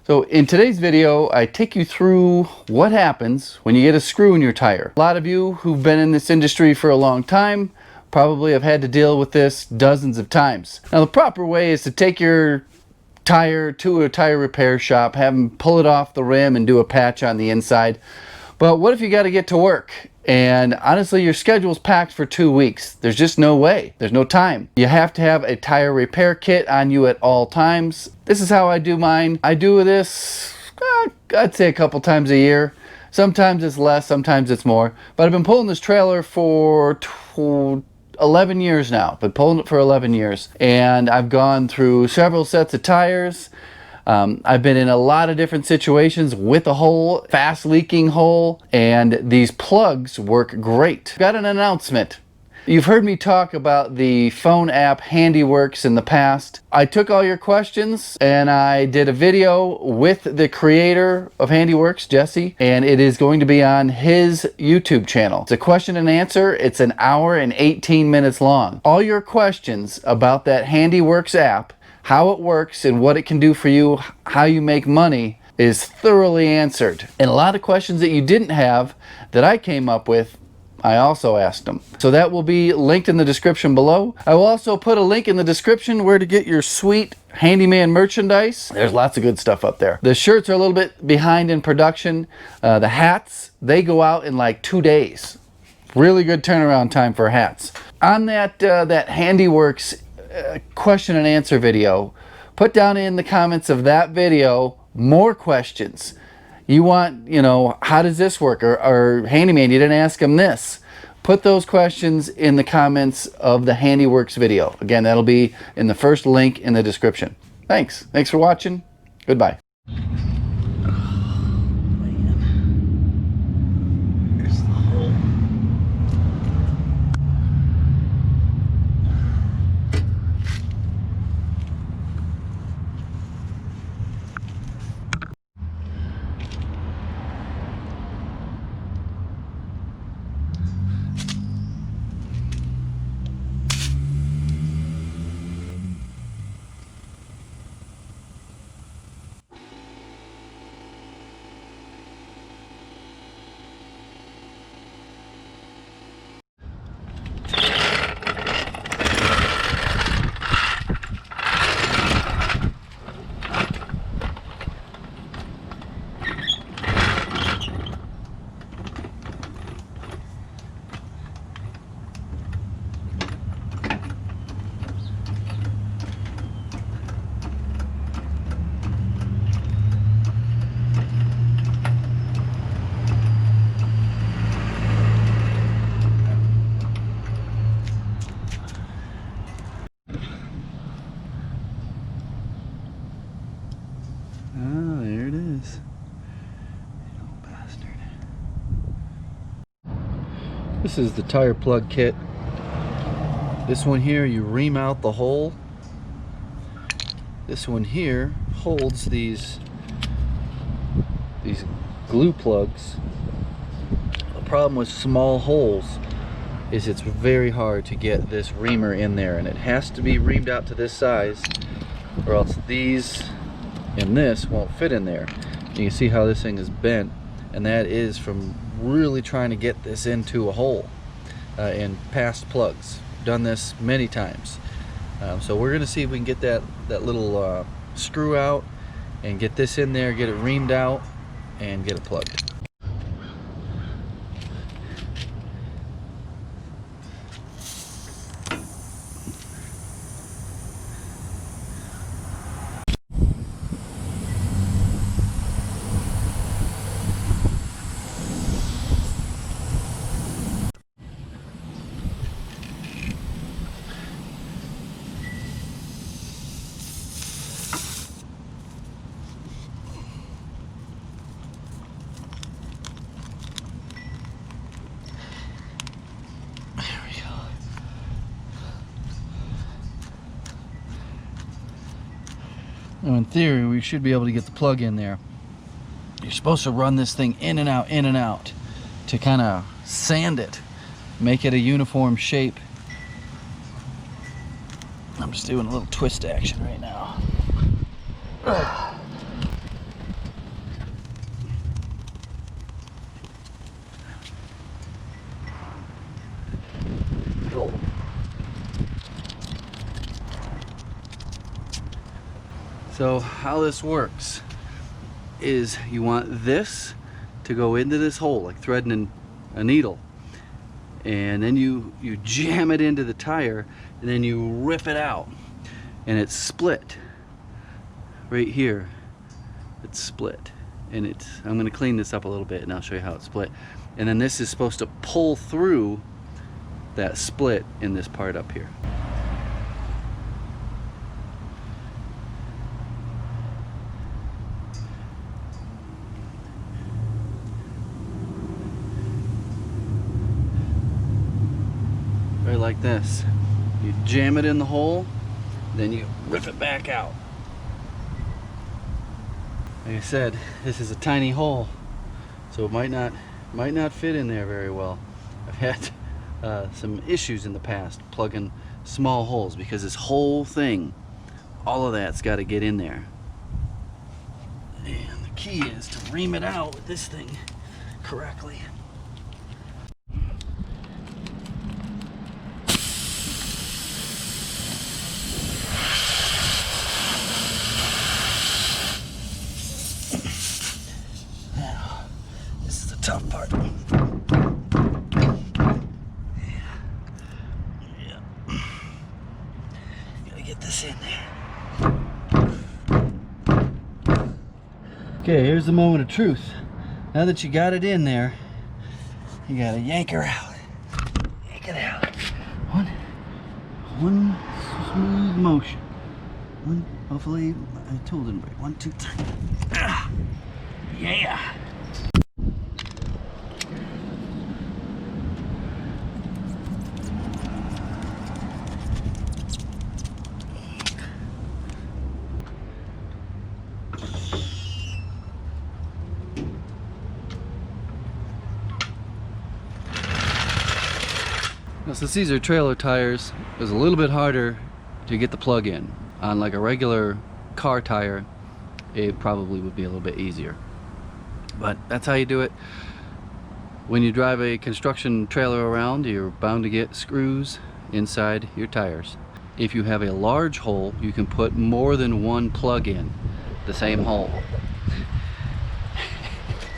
So in today's video, I take you through what happens when you get a screw in your tire. A lot of you who've been in this industry for a long time probably have had to deal with this dozens of times. Now the proper way is to take your tire to a tire repair shop, have them pull it off the rim and do a patch on the inside. But what if you got to get to work? And honestly, your schedule's packed for 2 weeks. There's just no way. There's no time. You have to have a tire repair kit on you at all times. This is how I do mine. I do this, I'd say a couple times a year. Sometimes it's less, sometimes it's more. But I've been pulling this trailer for 11 years now. Been pulling it for 11 years. And I've gone through several sets of tires. I've been in a lot of different situations with a hole, fast leaking hole, and these plugs work great. Got an announcement. You've heard me talk about the phone app Handyworks in the past. I took all your questions and I did a video with the creator of Handyworks, Jesse, and it is going to be on his YouTube channel. It's a question and answer. It's an hour and 18 minutes long. All your questions about that Handyworks app, how it works and what it can do for you, how you make money, is thoroughly answered. And a lot of questions that you didn't have that I came up with, I also asked them. So that will be linked in the description below. I will also put a link in the description where to get your sweet Handyman merchandise. There's lots of good stuff up there. The shirts are a little bit behind in production. The hats, they go out in like 2 days. Really good turnaround time for hats. On that Handyworks question and answer video, put down in the comments of that video more questions. You want, how does this work? Or Handyman, you didn't ask him this. Put those questions in the comments of the Handyworks video. Again, that'll be in the first link in the description. Thanks for watching. Goodbye. Ah, there it is. You old bastard. This is the tire plug kit. This one here, you ream out the hole. This one here holds these glue plugs. The problem with small holes is it's very hard to get this reamer in there, and it has to be reamed out to this size, or else these and this won't fit in there. You can see how this thing is bent, and that is from really trying to get this into a hole in past plugs. Done this many times. So we're gonna see if we can get that little screw out and get this in there, get it reamed out, and get it plugged. Now in theory, we should be able to get the plug in there. You're supposed to run this thing in and out to kind of sand it, make it a uniform shape. I'm just doing a little twist action right now. So how this works is you want this to go into this hole like threading a needle, and then you jam it into the tire, and then you rip it out, and it's split right here. It's split, and I'm going to clean this up a little bit and I'll show you how it's split. And then this is supposed to pull through that split in this part up here. Right like this. You jam it in the hole, then you rip it back out. Like I said, this is a tiny hole, so it might not fit in there very well. I've had some issues in the past plugging small holes because this whole thing, all of that's got to get in there. And the key is to ream it out with this thing correctly. Now, this is the tough part. Yeah. Gotta get this in there. Okay, here's the moment of truth. Now that you got it in there, you gotta yank her out. Yank it out. One smooth motion. Hopefully I told him right. 1, 2, 3. Ah, yeah. Now, since these are trailer tires, it was a little bit harder to get the plug in. On like a regular car tire, it probably would be a little bit easier. But that's how you do it. When you drive a construction trailer around, you're bound to get screws inside your tires. If you have a large hole, you can put more than one plug in the same hole.